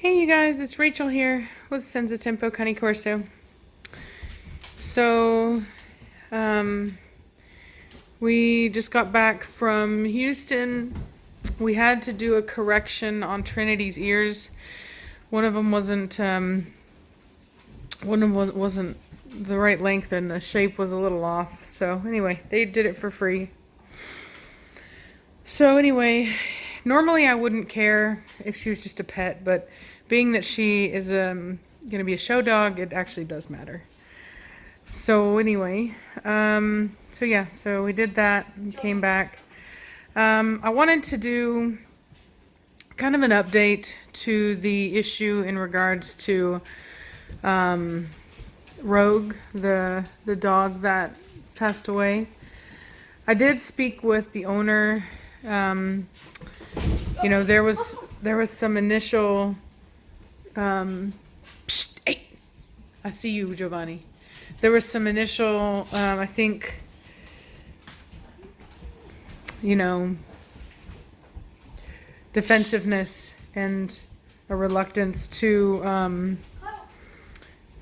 Hey you guys, it's Rachel here with Senza Tempo Cane Corso. So, um, we just got back from Houston. We had to do a correction on Trinity's ears. One of them wasn't the right length and the shape was a little off. So anyway, they did it for free. So anyway, normally I wouldn't care if she was just a pet, but being that she is going to be a show dog, it actually does matter. So anyway, so we did that and came back. I wanted to do kind of an update to the issue in regards to Rogue, the dog that passed away. I did speak with the owner. There was some initial. Hey, I see you, Giovanni. There was some initial, I think, defensiveness and a reluctance to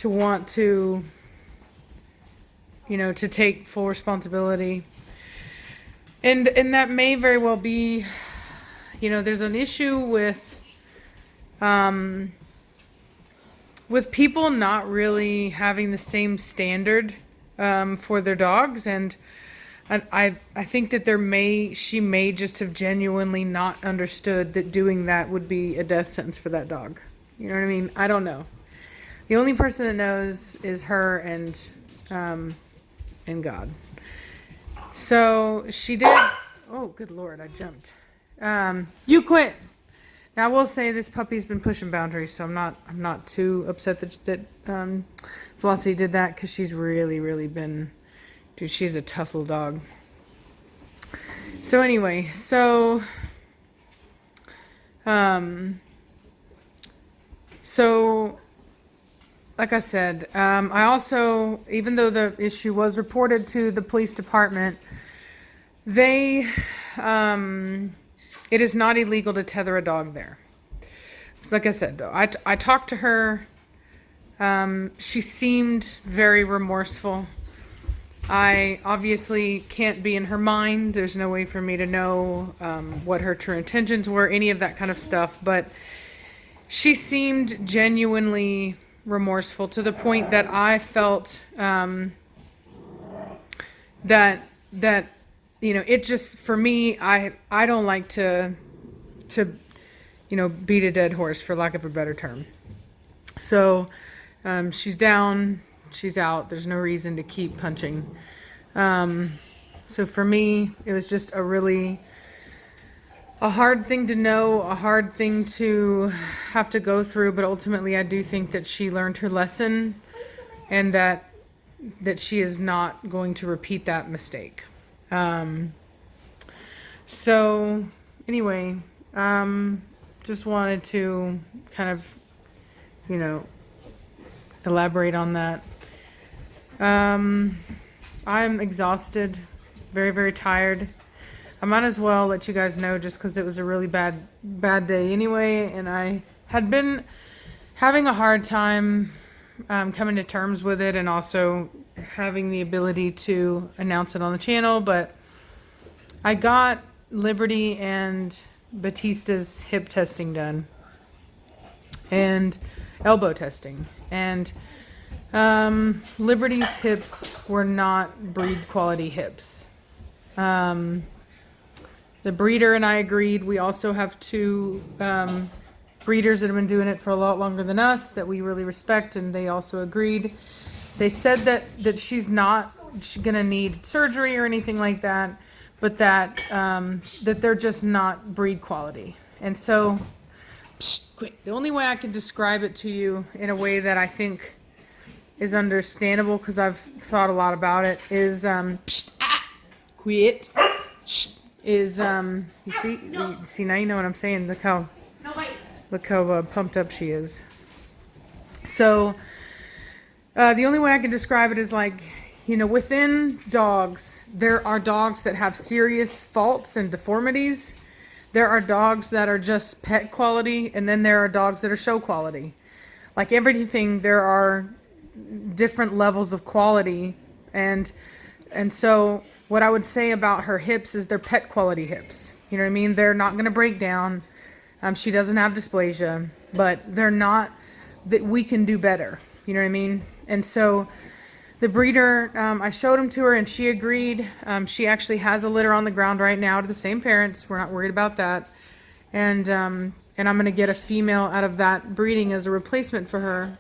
want to, to take full responsibility. And that may very well be, there's an issue with people not really having the same standard for their dogs, and I think that she may just have genuinely not understood that doing that would be a death sentence for that dog. You know what I mean? I don't know. The only person that knows is her and God. So she did. Oh, good Lord! I jumped. You quit. Now I will say this puppy's been pushing boundaries, so I'm not too upset that Velocity did that, because she's really been, dude, she's a tough little dog. So anyway, like I said, I also, even though the issue was reported to the police department, it is not illegal to tether a dog there. Like I said, though, I talked to her. She seemed very remorseful. I obviously can't be in her mind. There's no way for me to know what her true intentions were, any of that kind of stuff. But she seemed genuinely remorseful, to the point that I felt that it just, for me, I don't like to beat a dead horse, for lack of a better term. So she's down, she's out. There's no reason to keep punching. So for me, it was just a hard thing to know, a hard thing to have to go through. But ultimately, I do think that she learned her lesson, and that she is not going to repeat that mistake. So anyway, just wanted to kind of, elaborate on that. I'm exhausted, very, very tired. I might as well let you guys know, just because it was a really bad day anyway, and I had been having a hard time coming to terms with it, and also having the ability to announce it on the channel. But I got Liberty and Battista's hip testing done, and elbow testing, and Liberty's hips were not breed quality hips. The breeder and I agreed. We also have two breeders that have been doing it for a lot longer than us that we really respect, and they also agreed. They said that she's not gonna need surgery or anything like that, but that they're just not breed quality. And so, the only way I can describe it to you in a way that I think is understandable, because I've thought a lot about it, is you see now you know what I'm saying. Look how pumped up she is. So the only way I can describe it is like, within dogs, there are dogs that have serious faults and deformities there are dogs that are just pet quality, and then there are dogs that are show quality. Like everything, there are different levels of quality, and so what I would say about her hips is they're pet quality hips. You know what I mean? They're not going to break down. She doesn't have dysplasia, but they're not that we can do better. You know what I mean? And so the breeder, I showed him to her and she agreed. She actually has a litter on the ground right now to the same parents. We're not worried about that. And I'm going to get a female out of that breeding as a replacement for her.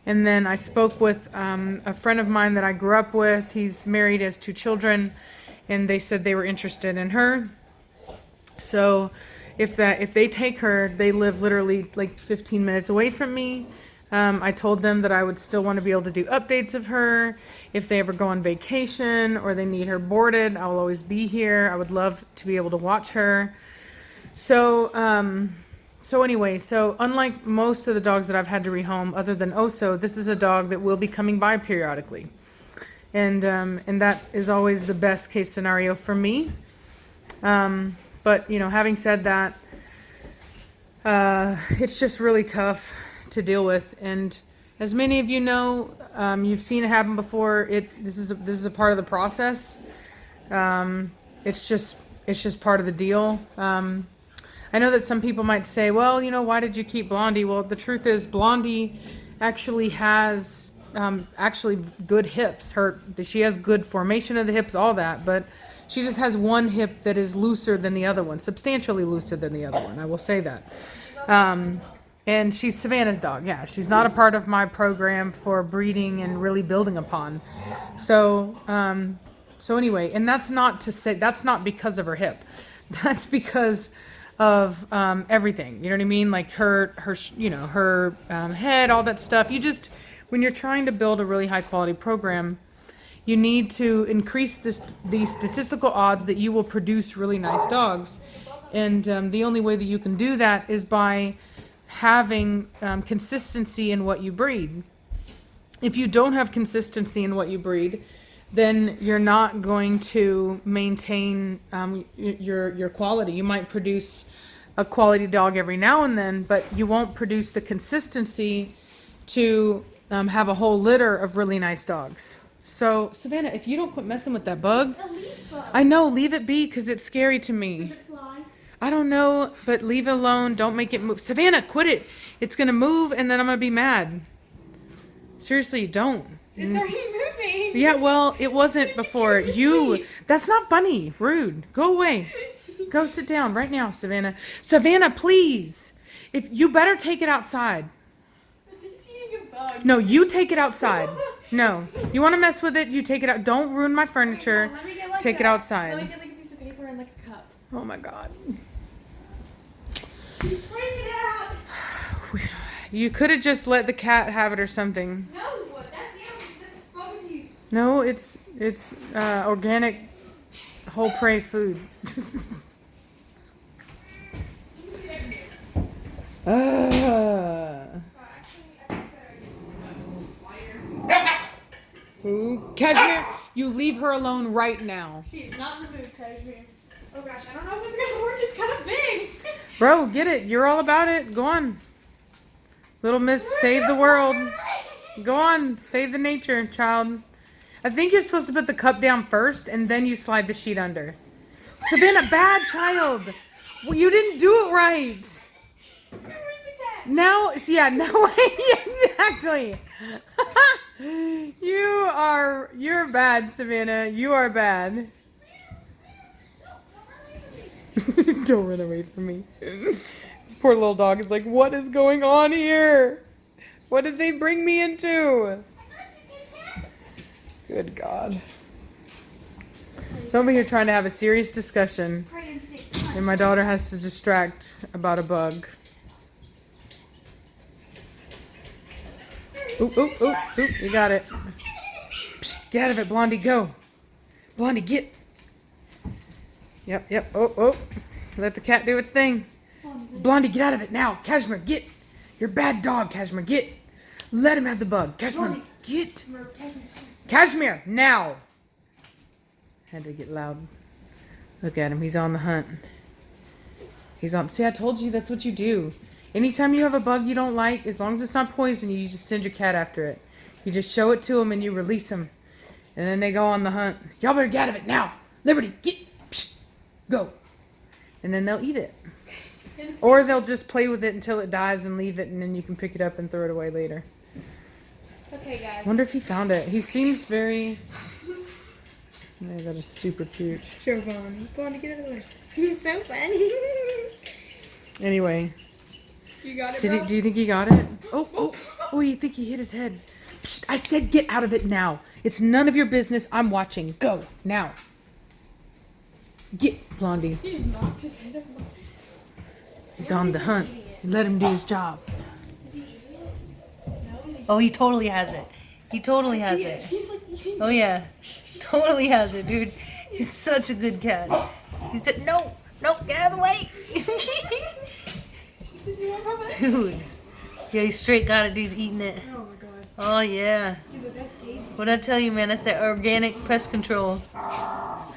And then I spoke with a friend of mine that I grew up with. He's married, has 2 children, and they said they were interested in her. So if they take her, they live literally like 15 minutes away from me. I told them that I would still want to be able to do updates of her. If they ever go on vacation or they need her boarded, I will always be here. I would love to be able to watch her. So anyway, unlike most of the dogs that I've had to rehome, other than Oso, this is a dog that will be coming by periodically. And that is always the best case scenario for me. But, you know, having said that, it's just really tough to deal with. And as many of you know, you've seen it happen before. This is a part of the process. It's just part of the deal. I know that some people might say, well, you know, why did you keep Blondie? Well, the truth is Blondie actually has good hips. She has good formation of the hips, all that, but she just has one hip that is looser than the other one, substantially looser than the other one. I will say that. And she's Savannah's dog. Yeah, she's not a part of my program for breeding and really building upon. So anyway, and that's not because of her hip. That's because of everything. You know what I mean? Like her head, all that stuff. When you're trying to build a really high quality program, you need to increase the statistical odds that you will produce really nice dogs. And the only way that you can do that is by having consistency in what you breed. If you don't have consistency in what you breed, then you're not going to maintain your quality. You might produce a quality dog every now and then, but you won't produce the consistency to have a whole litter of really nice dogs. So, Savannah, if you don't quit messing with that bug, I know, leave it be because it's scary to me. Does it fly? I don't know, but leave it alone. Don't make it move. Savannah, quit it. It's going to move and then I'm going to be mad. Seriously, don't. It's already moving. Yeah, well, it wasn't before. That's not funny. Rude. Go away. Go sit down right now, Savannah. Savannah, please. If you better take it outside. It's eating a bug. No, you take it outside. No. You want to mess with it, you take it out. Don't ruin my furniture. Let me get, like, Take it outside. Let me get like a piece of paper and like a cup. Oh my God. She's freaking out. You could have just let the cat have it or something. No, that's bug abuse. No, it's organic whole prey food. Ooh, Cashmere, you leave her alone right now. She's not in the mood, Cashmere. Oh gosh, I don't know if it's gonna work. It's kind of big. Bro, get it. You're all about it. Go on. Little Miss, save the world. Go on, save the nature, child. I think you're supposed to put the cup down first and then you slide the sheet under. Savannah, bad child. Well, you didn't do it right. Where's the cat? Now, yeah, no, exactly. You're bad, Savannah. You are bad. Don't run away from me. This poor little dog is like, what is going on here? What did they bring me into? Good God. So over here trying to have a serious discussion, and my daughter has to distract about a bug. Oop, oop, oop, oop, you got it. Psst, get out of it, Blondie, go. Blondie, get. Yep, oh. Let the cat do its thing. Blondie, get out of it now. Cashmere, get. You're a bad dog, Cashmere, get. Let him have the bug. Cashmere, get. Cashmere, now. Had to get loud. Look at him, he's on the hunt. He's on. See, I told you that's what you do. Anytime you have a bug you don't like, as long as it's not poison, you just send your cat after it. You just show it to them and you release them. And then they go on the hunt. Y'all better get out of it now. Liberty, get, psh, go. And then they'll eat it. Or they'll just play with it until it dies and leave it, and then you can pick it up and throw it away later. Okay, guys. Wonder if he found it. He seems very... Yeah, that is super cute. Sure, Vaughn. Vaughn, get out of the way. He's so funny. Anyway. You got it, Do you think he got it? Oh, you think he hit his head. Psst, I said get out of it now. It's none of your business. I'm watching. Go, now. Get, Blondie. He just knocked his head over. He's on the hunt. Let him do his job. Is he eating it? No, he's Oh, he totally has it. He totally has it. He's like eating Oh yeah, totally has it, dude. He's such a good cat. He said, no, get out of the way. Dude. Yeah, he straight got it. He's eating it. Oh my god. Oh yeah. He's like, that's tasty. What'd I tell you, man? That's that organic pest control. Oh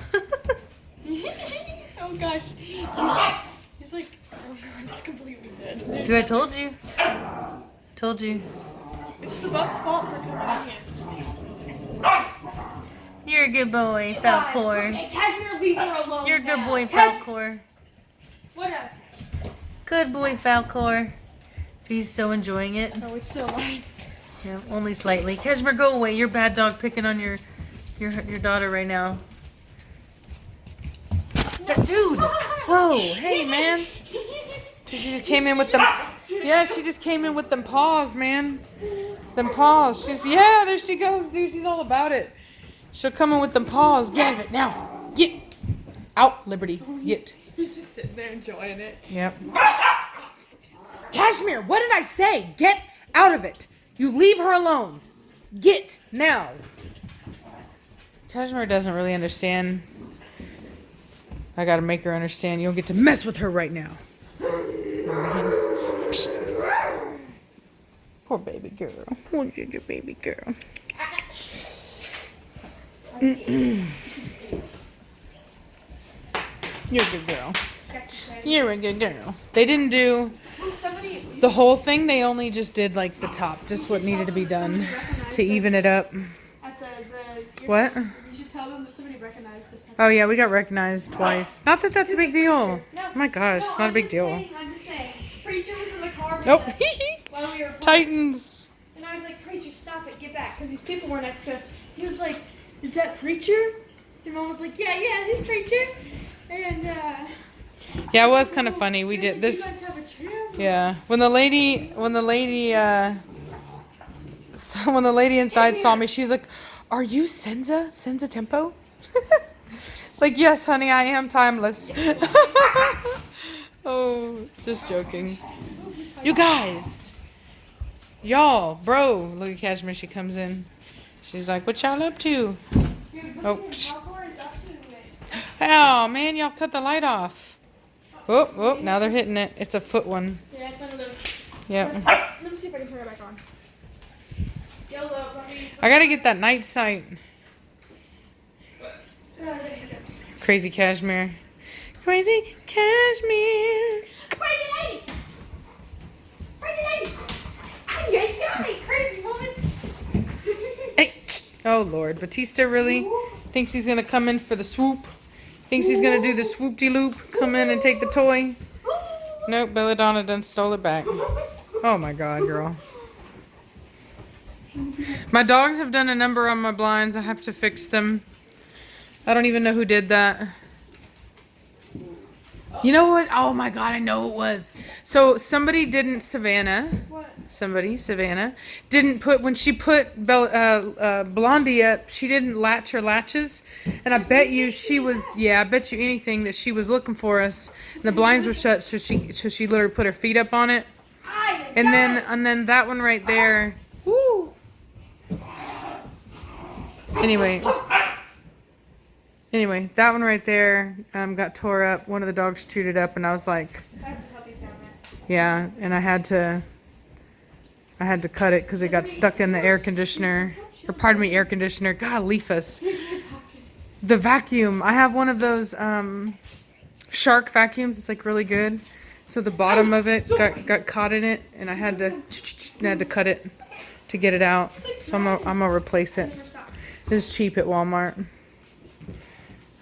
gosh. He's like, oh god, it's completely dead. Dude, I told you. Told you. It's the bug's fault for coming in here. You're a good boy, Falcor. Hey, Cashmere, leave her alone. You're a good now. boy, Falcor. What did I say? Good boy, Falcor. He's so enjoying it. Oh, it's still alive. Yeah, only slightly. Cashmere, go away. You're a bad dog picking on your daughter right now. Dude! Whoa, hey, man. She just came in with them. Yeah, she just came in with them paws, man. Them paws. Yeah, there she goes, dude. She's all about it. She'll come in with them paws. Get out of it now. Get out, Liberty. Get. He's just sitting there enjoying it. Yep. Cashmere, what did I say? Get out of it. You leave her alone. Get now. Cashmere doesn't really understand. I gotta make her understand. You don't get to mess with her right now. Poor baby girl. Poor ginger baby girl. You're a good girl. You're a good girl. They didn't do the whole thing. They only just did like the top, just what needed to be done to even it up. At the What? You should tell them that somebody recognized us. Oh yeah, we got recognized twice. Not that that's a big deal. No, Oh my gosh, it's not a big deal. I'm just saying. Preacher was in the car with Nope. us while we were playing. Titans. And I was like, Preacher, stop it, get back. Because these people were next to us. He was like, is that Preacher? And Mom was like, yeah, he's Preacher. And, Yeah, it was kind of funny. We he was did like, this. You guys have a champ? Yeah, when the lady inside saw me, she's like, "Are you Senza Tempo?" It's like, "Yes, honey, I am timeless." Oh, just joking. You guys, y'all, bro, look at Cashmere. She comes in. She's like, "What y'all up to?" Oh, psh. Oh man, y'all cut the light off. Oh, now they're hitting it. It's a foot one. Yeah, it's one of those. Yep. Let me see if I can turn it back on. Yellow, I gotta get that night sight. Crazy Cashmere. Crazy Cashmere. Crazy lady! Crazy lady! Ay, got me, crazy woman! Hey. Oh Lord, Battista really thinks he's gonna come in for the swoop. Thinks he's gonna do the swoop-de-loop. Come in and take the toy. Nope, Belladonna done stole it back. Oh my God, girl. My dogs have done a number on my blinds. I have to fix them. I don't even know who did that. You know what? Oh my God, I know it was. So somebody didn't, Savannah. What? Savannah, didn't put, when she put Blondie up, she didn't latch her latches. And I bet you she was, I bet you anything that she was looking for us. And the blinds were shut, so she literally put her feet up on it. And then that one right there. Woo. Anyway, that one right there got tore up. One of the dogs chewed it up, and I was like, That's a puppy sound, man. yeah, and I had to cut it because it got stuck in the air conditioner. Or pardon me, air conditioner. God, leaf us. The vacuum. I have one of those Shark vacuums. It's like really good. So the bottom of it got caught in it, and I had to cut it to get it out. So I'm gonna replace it. It's cheap at Walmart.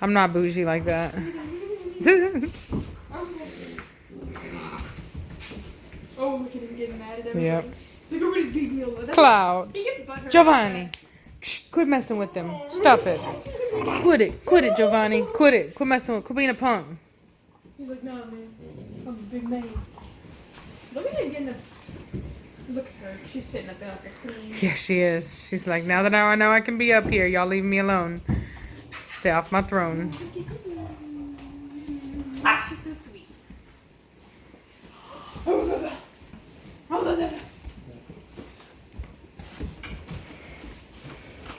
I'm not bougie like that. Oh, look at him getting mad at everything. Yep. It's like a really big deal. Cloud. He gets butthurt. Giovanni. Quit messing with them. Stop it. Quit it, Giovanni. Quit it. Quit messing with. Quit being a punk. He's like, nah, man. I'm a big man. Look at him getting a. Look at her. She's sitting up there like a queen. Yeah, she is. She's like, now that I know I can be up here, y'all leave me alone. Stay off my throne. She's so sweet.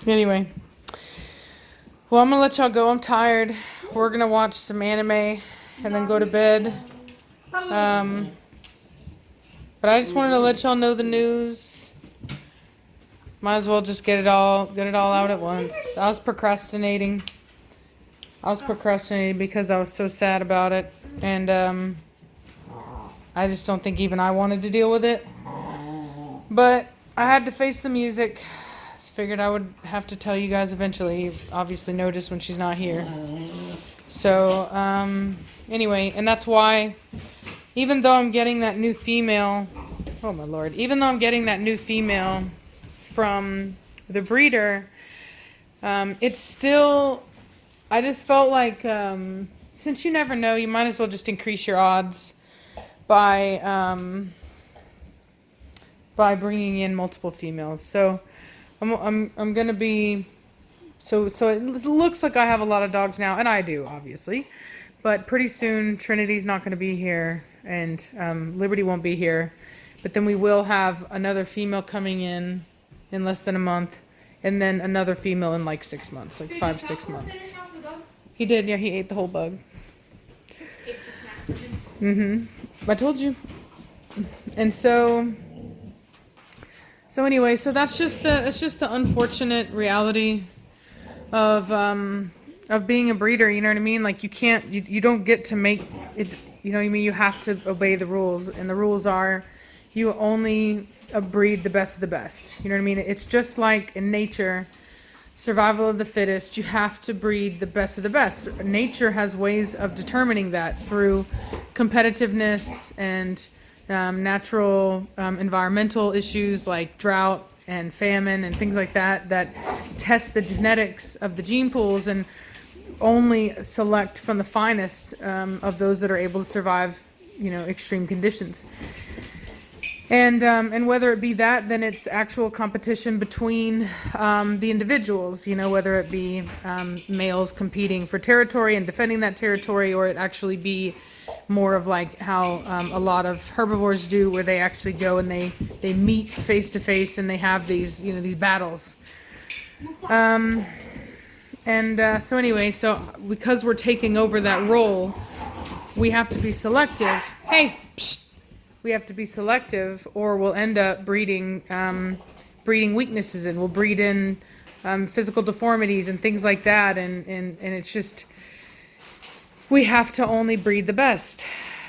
Anyway. Well, I'm gonna let y'all go. I'm tired. We're gonna watch some anime and then go to bed. But I just wanted to let y'all know the news. Might as well just get it all out at once. I was procrastinating because I was so sad about it, and I just don't think even I wanted to deal with it. But I had to face the music. Figured I would have to tell you guys eventually. You obviously noticed when she's not here. So anyway, and that's why, even though I'm getting that new female, oh my lord, even though I'm getting that new female from the breeder, it's still, I just felt like, since you never know, you might as well just increase your odds by bringing in multiple females. So I'm gonna be, so it looks like I have a lot of dogs now, and I do, obviously, but pretty soon Trinity's not gonna be here, and Liberty won't be here, but then we will have another female coming in less than a month, and then another female in like 6 months, like 5-6 months. He did, yeah, he ate the whole bug. I told you. And so anyway, so it's just the unfortunate reality of being a breeder, you know what I mean? Like you don't get to make it, you know what I mean? You have to obey the rules, and the rules are you only breed the best of the best. You know what I mean? It's just like in nature, survival of the fittest, you have to breed the best of the best. Nature has ways of determining that through competitiveness and natural environmental issues like drought and famine and things like that test the genetics of the gene pools and only select from the finest of those that are able to survive, you know, extreme conditions. And whether it be that, then it's actual competition between the individuals, you know, whether it be males competing for territory and defending that territory, or it actually be more of like how a lot of herbivores do, where they actually go and they meet face to face and they have these, you know, these battles. So anyway, so because we're taking over that role, we have to be selective. Hey, psst. We have to be selective, or we'll end up breeding weaknesses, and we'll breed in physical deformities and things like that, and it's just, we have to only breed the best.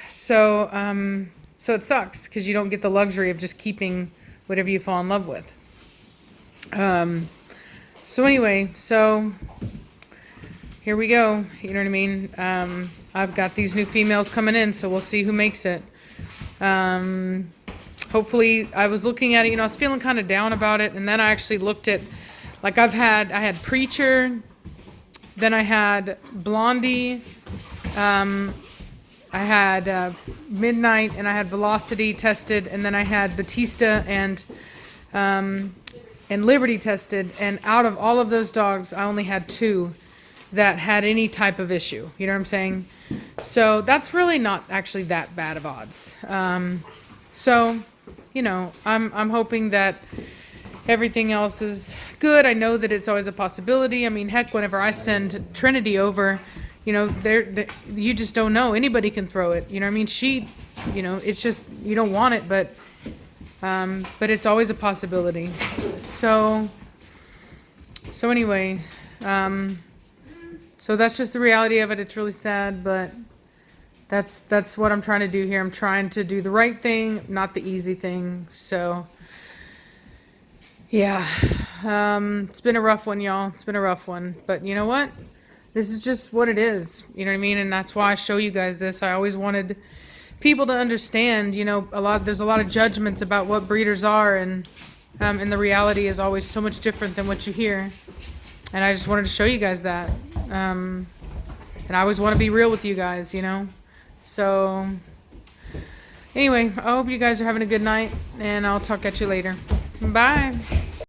So it sucks because you don't get the luxury of just keeping whatever you fall in love with. So anyway, so here we go. You know what I mean? I've got these new females coming in, so we'll see who makes it. Hopefully, I was looking at it, you know, I was feeling kind of down about it, and then I actually looked at, like I had Preacher, then I had Blondie, I had Midnight, and I had Velocity tested, and then I had Battista and Liberty tested, and out of all of those dogs, I only had 2 that had any type of issue. You know what I'm saying? So that's really not actually that bad of odds. So, you know, I'm hoping that everything else is good. I know that it's always a possibility. I mean, heck, whenever I send Trinity over, you know, you just don't know. Anybody can throw it. You know what I mean? She, you know, it's just, you don't want it, but it's always a possibility. So anyway, so that's just the reality of it. It's really sad, but that's what I'm trying to do here. I'm trying to do the right thing, not the easy thing. So, yeah, it's been a rough one, y'all. It's been a rough one. But you know what? This is just what it is. You know what I mean? And that's why I show you guys this. I always wanted people to understand, you know, there's a lot of judgments about what breeders are, and the reality is always so much different than what you hear. And I just wanted to show you guys that. And I always want to be real with you guys, you know? So, anyway, I hope you guys are having a good night, and I'll talk at you later. Bye.